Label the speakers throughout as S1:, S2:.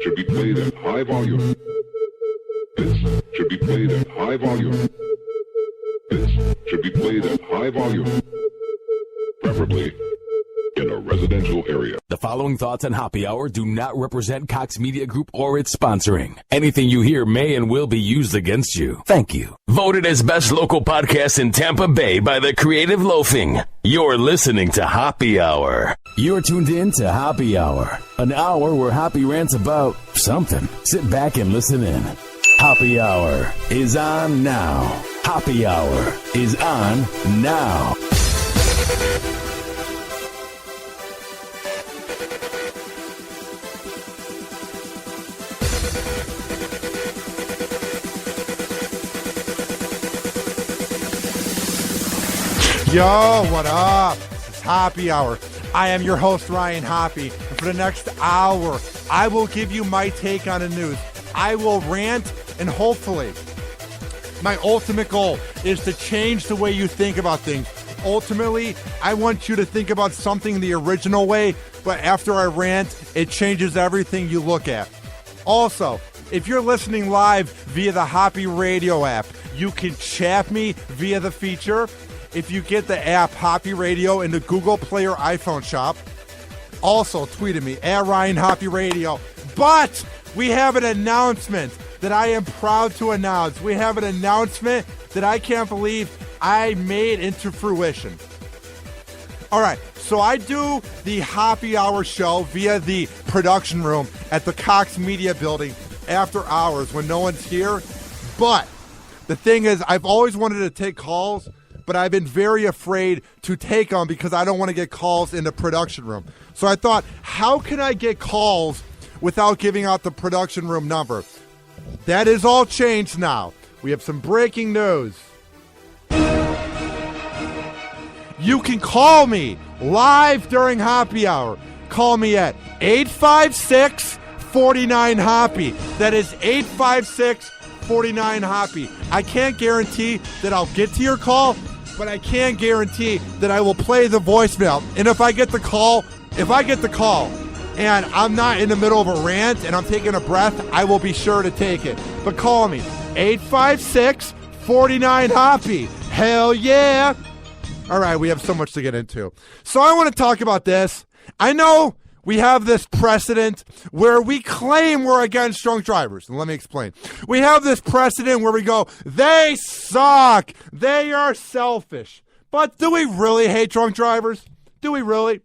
S1: should be played at high volume. This should be played at high volume. This should be played at high volume. Preferably in a residential area.
S2: The following thoughts on Happy Hour do not represent Cox Media Group or its sponsoring. Anything you hear may and will be used against you. Thank you. Voted as best local podcast in Tampa Bay by the Creative Loafing. You're listening to Happy Hour. You're tuned in to Happy Hour, an hour where Happy rants about something. Sit back and listen in. Happy Hour is on now. Happy Hour is on now.
S3: Yo, what up? This is Happy Hour. I am your host, Ryan Hoppy. And for the next hour, I will give you my take on the news. I will rant, and hopefully, my ultimate goal is to change the way you think about things. Ultimately, I want you to think about something the original way, but after I rant, it changes everything you look at. Also, if you're listening live via the Hoppy Radio app, you can chat me via the feature. If you get the app Hoppy Radio in the Google Play or iPhone shop, also tweet at me at Ryan Hoppy Radio. But we have an announcement that I am proud to announce. We have an announcement that I can't believe I made into fruition. All right, so I do the Happy Hour show via the production room at the Cox Media Building after hours when no one's here. But the thing is, I've always wanted to take calls, but I've been very afraid to take them because I don't want to get calls in the production room. So I thought, how can I get calls without giving out the production room number? That is all changed now. We have some breaking news. You can call me live during Happy Hour. Call me at 856-49-HOPPY. That is 856-49-HOPPY. I can't guarantee that I'll get to your call, but I can guarantee that I will play the voicemail. And if I get the call, and I'm not in the middle of a rant and I'm taking a breath, I will be sure to take it. But call me, 856-49-HOPPY. Hell yeah. All right, we have so much to get into. So I want to talk about this. I know we have this precedent where we claim we're against drunk drivers. And let me explain. We have this precedent where we go, they suck. They are selfish. But do we really hate drunk drivers? Do we really?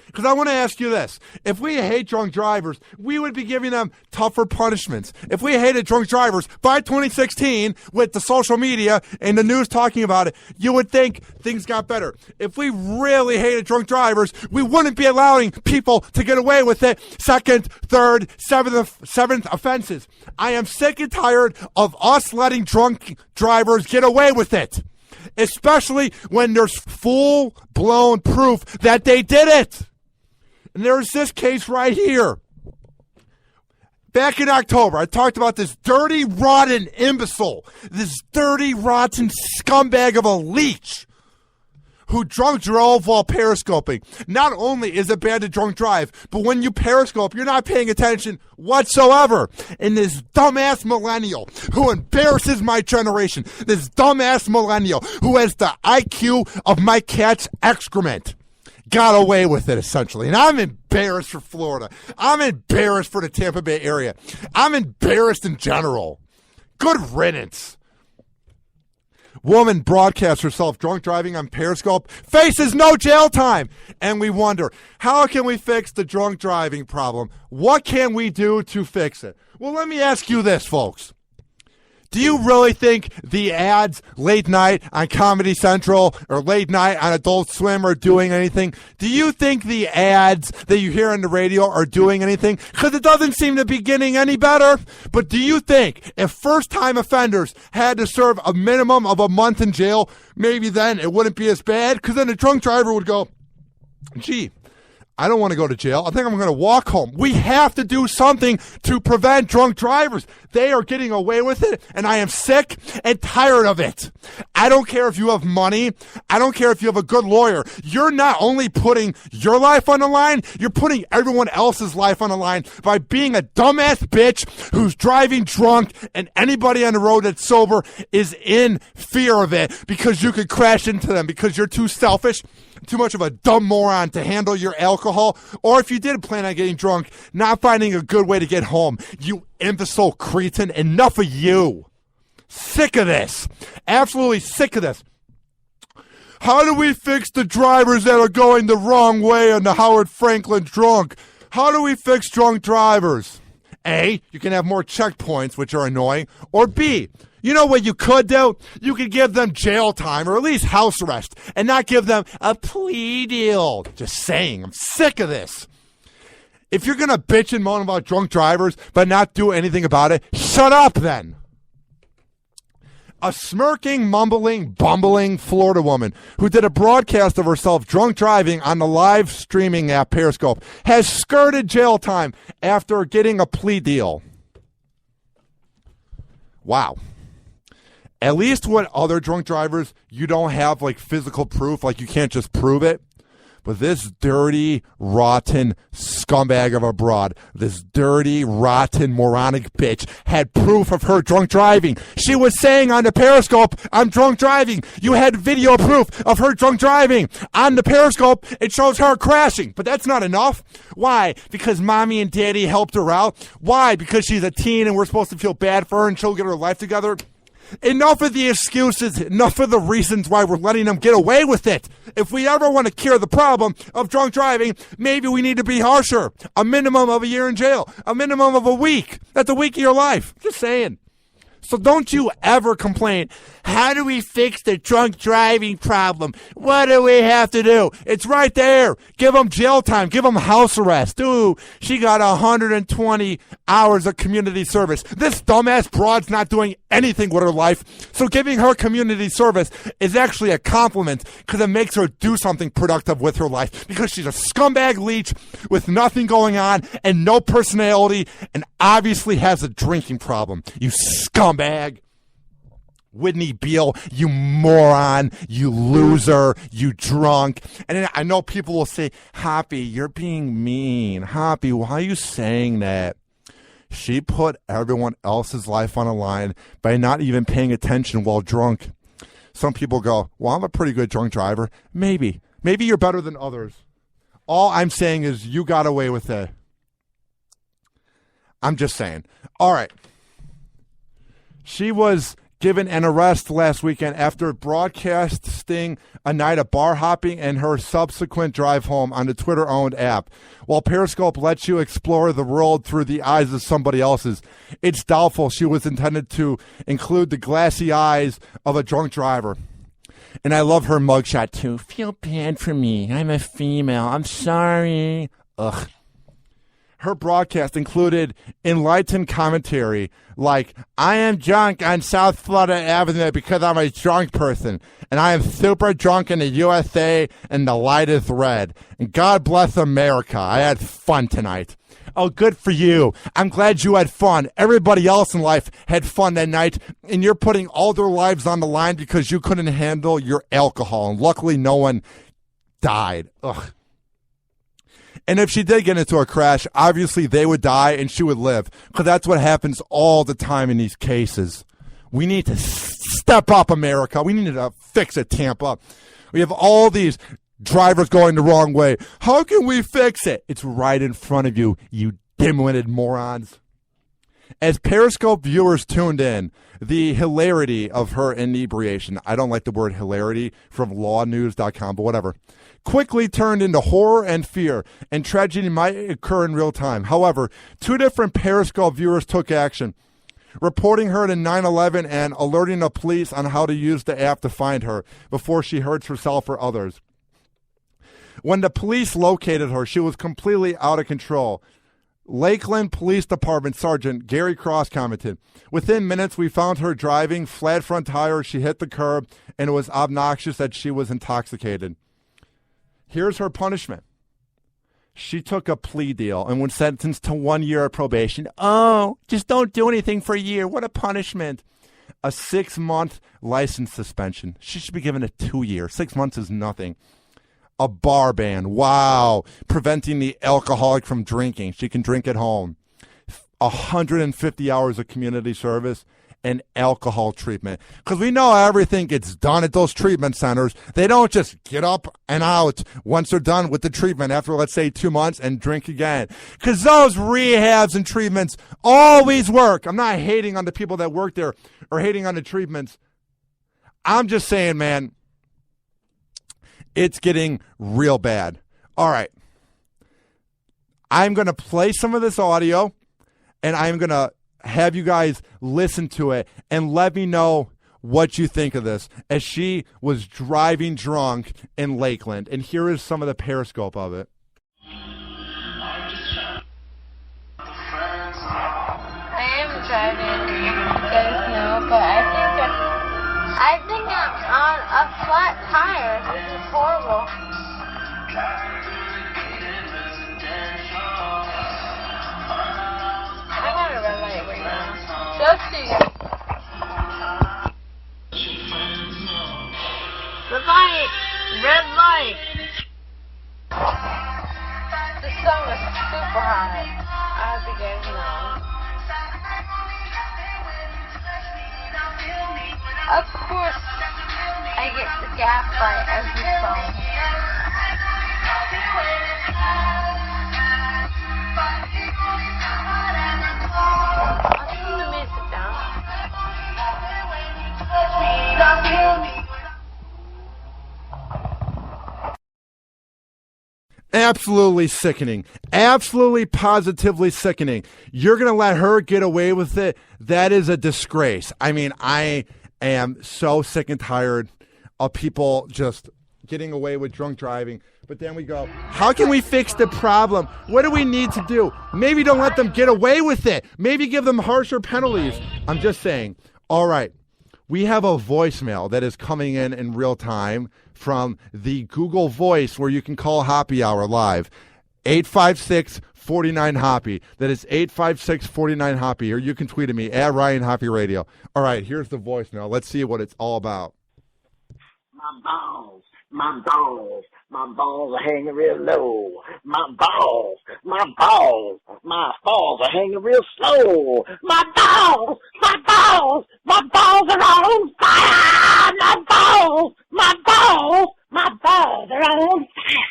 S3: Because I want to ask you this. If we hate drunk drivers, we would be giving them tougher punishments. If we hated drunk drivers by 2016 with the social media and the news talking about it, you would think things got better. If we really hated drunk drivers, we wouldn't be allowing people to get away with it. Second, third, seventh offenses. I am sick and tired of us letting drunk drivers get away with it, especially when there's full-blown proof that they did it. And there's this case right here. Back in October, I talked about this dirty, rotten imbecile, this dirty, rotten scumbag of a leech who drunk drove while periscoping. Not only is it bad to drunk drive, but when you periscope, you're not paying attention whatsoever. And this dumbass millennial who embarrasses my generation, this dumbass millennial who has the IQ of my cat's excrement, got away with it, essentially. And I'm embarrassed for Florida. I'm embarrassed for the Tampa Bay area. I'm embarrassed in general. Good riddance. Woman broadcasts herself drunk driving on Periscope, faces no jail time. And we wonder, how can we fix the drunk driving problem? What can we do to fix it? Well, let me ask you this, folks. Do you really think the ads late night on Comedy Central or late night on Adult Swim are doing anything? Do you think the ads that you hear on the radio are doing anything? Because it doesn't seem to be getting any better. But do you think if first-time offenders had to serve a minimum of a month in jail, maybe then it wouldn't be as bad? Because then the drunk driver would go, gee, I don't want to go to jail. I think I'm going to walk home. We have to do something to prevent drunk drivers. They are getting away with it, and I am sick and tired of it. I don't care if you have money. I don't care if you have a good lawyer. You're not only putting your life on the line, you're putting everyone else's life on the line by being a dumbass bitch who's driving drunk, and anybody on the road that's sober is in fear of it because you could crash into them because you're too selfish, too much of a dumb moron to handle your alcohol, or if you did plan on getting drunk, not finding a good way to get home. You imbecile cretin, enough of you. Sick of this. Absolutely sick of this. How do we fix the drivers that are going the wrong way on the Howard Franklin drunk? How do we fix drunk drivers? A, you can have more checkpoints, which are annoying, or B, you know what you could do? You could give them jail time or at least house arrest and not give them a plea deal. Just saying, I'm sick of this. If you're going to bitch and moan about drunk drivers but not do anything about it, shut up then. A smirking, mumbling, bumbling Florida woman who did a broadcast of herself drunk driving on the live streaming app Periscope has skirted jail time after getting a plea deal. Wow. At least with other drunk drivers, you don't have like physical proof, like you can't just prove it. But this dirty, rotten scumbag of a broad, this dirty, rotten, moronic bitch had proof of her drunk driving. She was saying on the Periscope, I'm drunk driving. You had video proof of her drunk driving. On the Periscope, it shows her crashing. But that's not enough. Why? Because mommy and daddy helped her out? Why? Because she's a teen and we're supposed to feel bad for her and she'll get her life together? Enough of the excuses, enough of the reasons why we're letting them get away with it. If we ever want to cure the problem of drunk driving, maybe we need to be harsher. A minimum of a year in jail. A minimum of a week. That's a week of your life. Just saying. So don't you ever complain. How do we fix the drunk driving problem? What do we have to do? It's right there. Give them jail time. Give them house arrest. Ooh, she got 120 hours of community service. This dumbass broad's not doing anything with her life. So giving her community service is actually a compliment because it makes her do something productive with her life because she's a scumbag leech with nothing going on and no personality and obviously has a drinking problem. You scumbag. Whitney Beale, you moron, you loser, you drunk. And then I know people will say, Hoppy, you're being mean. Hoppy, why are you saying that? She put everyone else's life on the line by not even paying attention while drunk. Some people go, well, I'm a pretty good drunk driver. Maybe. Maybe you're better than others. All I'm saying is you got away with it. I'm just saying. All right. She was given an arrest last weekend after broadcasting a night of bar hopping and her subsequent drive home on the Twitter-owned app. While Periscope lets you explore the world through the eyes of somebody else's, it's doubtful she was intended to include the glassy eyes of a drunk driver. And I love her mugshot, too. Feel bad for me. I'm a female. I'm sorry. Ugh. Her broadcast included enlightened commentary like, I am drunk on South Florida Avenue because I'm a drunk person, and I am super drunk in the USA, and the light is red. And God bless America. I had fun tonight. Oh, good for you. I'm glad you had fun. Everybody else in life had fun that night, and you're putting all their lives on the line because you couldn't handle your alcohol, and luckily no one died. Ugh. And if she did get into a crash, obviously they would die and she would live. Because that's what happens all the time in these cases. We need to step up, America. We need to fix it, Tampa. We have all these drivers going the wrong way. How can we fix it? It's right in front of you, you dim-witted morons. As Periscope viewers tuned in, the hilarity of her inebriation, I don't like the word hilarity from lawnews.com, but whatever, quickly turned into horror and fear, and tragedy might occur in real time. However, two different Periscope viewers took action, reporting her to 911 and alerting the police on how to use the app to find her before she hurts herself or others. When the police located her, she was completely out of control. Lakeland Police Department Sergeant Gary Cross commented, within minutes we found her driving flat front tire, she hit the curb, and it was obnoxious that she was intoxicated. Here's her punishment. She took a plea deal and was sentenced to 1 year of probation. Oh, just don't do anything for a year. What a punishment. A 6-month license suspension. She should be given a 2 year. 6 months is nothing. A bar ban. Wow. Preventing the alcoholic from drinking. She can drink at home. 150 hours of community service and alcohol treatment. Because we know everything gets done at those treatment centers. They don't just get up and out once they're done with the treatment after, let's say, 2 months and drink again. Because those rehabs and treatments always work. I'm not hating on the people that work there or hating on the treatments. I'm just saying, man, it's getting real bad. All right. I'm going to play some of this audio, and I'm going to have you guys listen to it and let me know what you think of this, as she was driving drunk in Lakeland. And here is some of the periscope of it.
S4: I am driving, guys know, but I think I'm on a flat tire. This is horrible. I'm on a red light right now. Just so you. The light! Red light! The sun was super hot. I hope you guys know. Of course, I get the gap by every song. I'll turn the music down.
S3: Absolutely sickening. Absolutely positively sickening. You're going to let her get away with it? That is a disgrace. I mean, I am so sick and tired of people just getting away with drunk driving. But then we go, how can we fix the problem? What do we need to do? Maybe don't let them get away with it. Maybe give them harsher penalties. I'm just saying. All right. We have a voicemail that is coming in real time from the Google Voice, where you can call Happy Hour live. 856-49-HOPPY. That is 856-49-HOPPY. Or you can tweet at me, at Ryan Hoppy Radio. All right, here's the voicemail. Let's see what it's all about.
S5: My balls are hanging real low. My balls are hanging real slow. My balls are on fire. My balls are on fire.